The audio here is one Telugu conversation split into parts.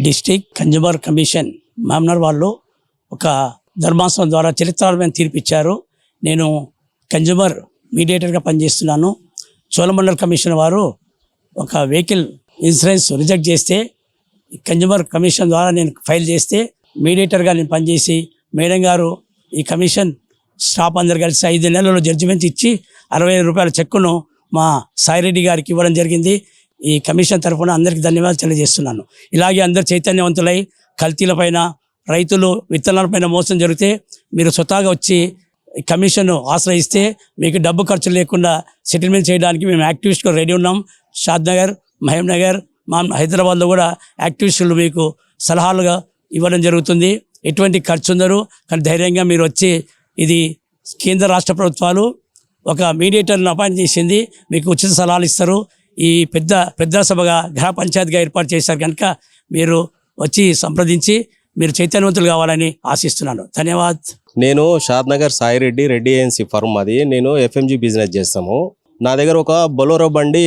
డిస్ట్రిక్ట్ కన్జ్యూమర్ కమిషన్ మామ్నర్ వాళ్ళు ఒక ధర్మాసనం ద్వారా చరిత్రాత్మకమైన తీర్పు ఇచ్చారు. నేను కన్జ్యూమర్ మీడియేటర్గా పనిచేస్తున్నాను. చోళమండల్ కమిషన్ వారు ఒక వెహికల్ ఇన్సూరెన్స్ రిజెక్ట్ చేస్తే కన్జ్యూమర్ కమిషన్ ద్వారా నేను ఫైల్ చేస్తే మీడియేటర్గా నేను పనిచేసి మేడం గారు ఈ కమిషన్ స్టాఫ్ అందరు కలిసి 5 నెలల్లో జడ్జిమెంట్ ఇచ్చి 60,000 రూపాయల చెక్కును మా సాయిరెడ్డి గారికి ఇవ్వడం జరిగింది. ఈ కమిషన్ తరఫున అందరికీ ధన్యవాదాలు తెలియజేస్తున్నాను. ఇలాగే అందరు చైతన్యవంతులై కల్తీలపైన రైతులు విత్తనాలపైన మోసం జరిగితే మీరు స్వతహాగా వచ్చి కమిషన్ ఆశ్రయిస్తే మీకు డబ్బు ఖర్చు లేకుండా సెటిల్మెంట్ చేయడానికి మేము యాక్టివిస్ట్గా రెడీ ఉన్నాం. షాద్నగర్, మహబూబ్నగర్, హైదరాబాద్లో కూడా యాక్టివిస్టులు మీకు సలహాలుగా ఇవ్వడం జరుగుతుంది. ఎటువంటి ఖర్చు ఉండరు, కానీ ధైర్యంగా మీరు వచ్చి ఇది కేంద్ర రాష్ట్ర ప్రభుత్వాలు ఒక మీడియేటర్ను అపాయింట్ చేసింది, మీకు ఉచిత సలహాలు ఇస్తారు. ఈ పెద్ద సభగా గ్రామ పంచాయతీగా ఏర్పాటు చేశారు కనుక మీరు వచ్చి సంప్రదించి మీరు చైతన్యవంతులు కావాలని ఆశిస్తున్నాను. ధన్యవాద్. నేను షాద్నగర్ సాయిరెడ్డి రెడ్డి ఏఎన్సీ ఫర్మ్ అది. నేను ఎఫ్ఎంజీ బిజినెస్ చేస్తాము. నా దగ్గర ఒక బొలోరో బండి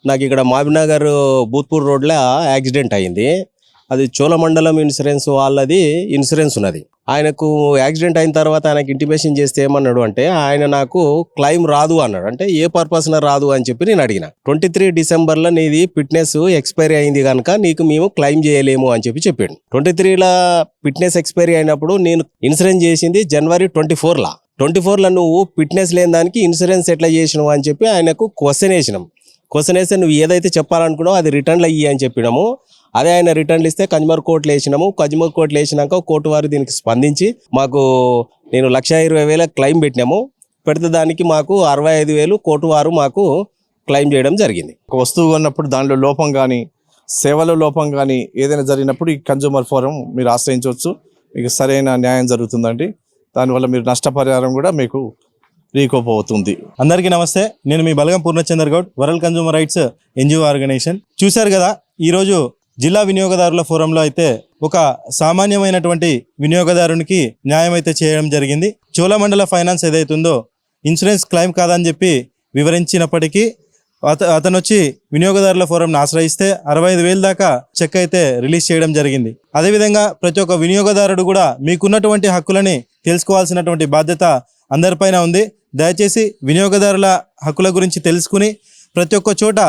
నాకు ఇక్కడ మహబూబ్నగర్ బూత్పూర్ రోడ్లో యాక్సిడెంట్ అయింది. అది చోళమండలం ఇన్సూరెన్స్ వాళ్ళది ఇన్సూరెన్స్ ఉన్నది. ఆయనకు యాక్సిడెంట్ అయిన తర్వాత ఆయనకు ఇంటిమేషన్ చేస్తే ఏమన్నాడు అంటే ఆయన నాకు క్లెయిమ్ రాదు అన్నాడు. అంటే ఏ పర్పస్న రాదు అని చెప్పి నేను అడిగిన. 23 డిసెంబర్లో నీది ఫిట్నెస్ ఎక్స్పైరీ అయింది కనుక నీకు మేము క్లెయిమ్ చేయలేము అని చెప్పాడు. 23లో ఫిట్నెస్ ఎక్స్పైరీ అయినప్పుడు నేను ఇన్సూరెన్స్ చేసింది జనవరి 24లో నువ్వు ఫిట్నెస్ లేని దానికి ఇన్సూరెన్స్ ఎట్లా చేసినావు అని చెప్పి ఆయనకు క్వశ్చన్ వేసినాం. క్వశ్చన్ వేస్తే నువ్వు ఏదైతే చెప్పాలనుకున్నావు అది రిటర్న్లు అయ్యి అని చెప్పినాము. అదే ఆయన రిటర్న్లు ఇస్తే కన్జ్యూమర్ కోర్టులో వేసినాము. కన్జ్యూమర్ కోర్టులో వేసినాక కోర్టు వారు దీనికి స్పందించి మాకు నేను 1,20,000 క్లెయిమ్ పెట్టినాము. పెడితే దానికి మాకు 65,000 కోర్టు వారు మాకు క్లెయిమ్ చేయడం జరిగింది. ఒక వస్తువు కొన్నప్పుడు దానిలో లోపం కానీ సేవలో లోపం కానీ ఏదైనా జరిగినప్పుడు ఈ కన్జ్యూమర్ ఫోరం మీరు ఆశ్రయించవచ్చు. మీకు సరైన న్యాయం జరుగుతుందండి. దానివల్ల మీరు నష్టపరిహారం కూడా మీకు రీకోప్ అవుతుంది. అందరికీ నమస్తే. నేను మీ బలగం Purnachandra Goud, world consumer rights NGO organisation. చూశారు కదా, ఈరోజు జిల్లా వినియోగదారుల ఫోరంలో అయితే ఒక సామాన్యమైనటువంటి వినియోగదారునికి న్యాయం అయితే చేయడం జరిగింది. చోళమండల ఫైనాన్స్ ఏదైతుందో ఇన్సూరెన్స్ క్లెయిమ్ కాదని చెప్పి వివరించినప్పటికీ అతను వచ్చి వినియోగదారుల ఫోరంను ఆశ్రయిస్తే 65,000 దాకా చెక్ అయితే రిలీజ్ చేయడం జరిగింది. అదేవిధంగా ప్రతి ఒక్క వినియోగదారుడు కూడా మీకున్నటువంటి హక్కులని తెలుసుకోవాల్సినటువంటి బాధ్యత అందరిపైన ఉంది. దయచేసి వినియోగదారుల హక్కుల గురించి తెలుసుకుని ప్రతి ఒక్క చోట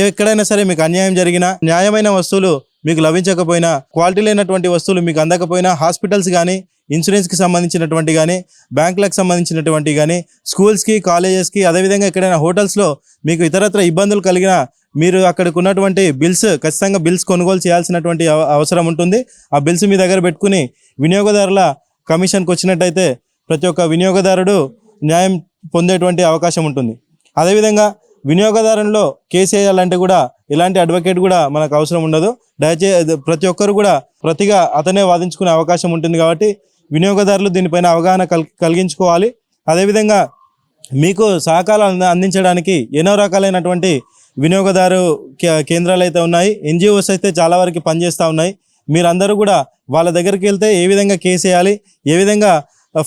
ఎక్కడైనా సరే మీకు అన్యాయం జరిగినా, న్యాయమైన వస్తువులు మీకు లభించకపోయినా, క్వాలిటీ లేనటువంటి వస్తువులు మీకు అందకపోయినా, హాస్పిటల్స్ కానీ, ఇన్సూరెన్స్కి సంబంధించినటువంటి కానీ, బ్యాంకులకు సంబంధించినటువంటి కానీ, స్కూల్స్కి, కాలేజెస్కి, అదేవిధంగా ఎక్కడైనా హోటల్స్లో మీకు ఇతరత్ర ఇబ్బందులు కలిగినా మీరు అక్కడికి ఉన్నటువంటి బిల్స్ ఖచ్చితంగా బిల్స్ కొనుగోలు చేయాల్సినటువంటి అవసరం ఉంటుంది. ఆ బిల్స్ మీ దగ్గర పెట్టుకుని వినియోగదారుల కమిషన్కి వచ్చినట్టయితే ప్రతి ఒక్క వినియోగదారుడు న్యాయం పొందేటువంటి అవకాశం ఉంటుంది. అదేవిధంగా వినియోగదారుల్లో కేసు వేయాలంటే కూడా ఎలాంటి అడ్వకేట్ కూడా మనకు అవసరం ఉండదు. దయచేసి ప్రతి ఒక్కరు కూడా ప్రతిగా అతనే వాదించుకునే అవకాశం ఉంటుంది. కాబట్టి వినియోగదారులు దీనిపైన అవగాహన కలిగించుకోవాలి. అదేవిధంగా మీకు సహకారాలు అందించడానికి ఎన్నో రకాలైనటువంటి వినియోగదారు కేంద్రాలు అయితే ఉన్నాయి. ఎన్జిఓస్ అయితే చాలా వరకు పనిచేస్తూ ఉన్నాయి. మీరందరూ కూడా వాళ్ళ దగ్గరికి వెళ్తే ఏ విధంగా కేసు వేయాలి, ఏ విధంగా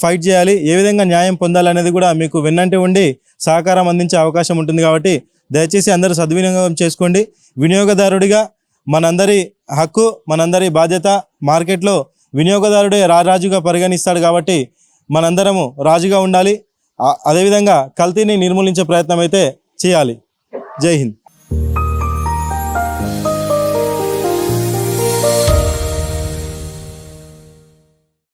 ఫైట్ చేయాలి, ఏ విధంగా న్యాయం పొందాలనేది కూడా మీకు వెన్నంటి ఉండి సహకారం అందించే అవకాశం ఉంటుంది. కాబట్టి దయచేసి అందరూ సద్వినియోగం చేసుకోండి. వినియోగదారుడిగా మనందరి హక్కు, మనందరి బాధ్యత. మార్కెట్లో వినియోగదారుడే రాజుగా పరిగణిస్తాడు కాబట్టి మనందరము రాజుగా ఉండాలి. అదేవిధంగా కల్తీని నిర్మూలించే ప్రయత్నం అయితే చేయాలి. జై హింద్.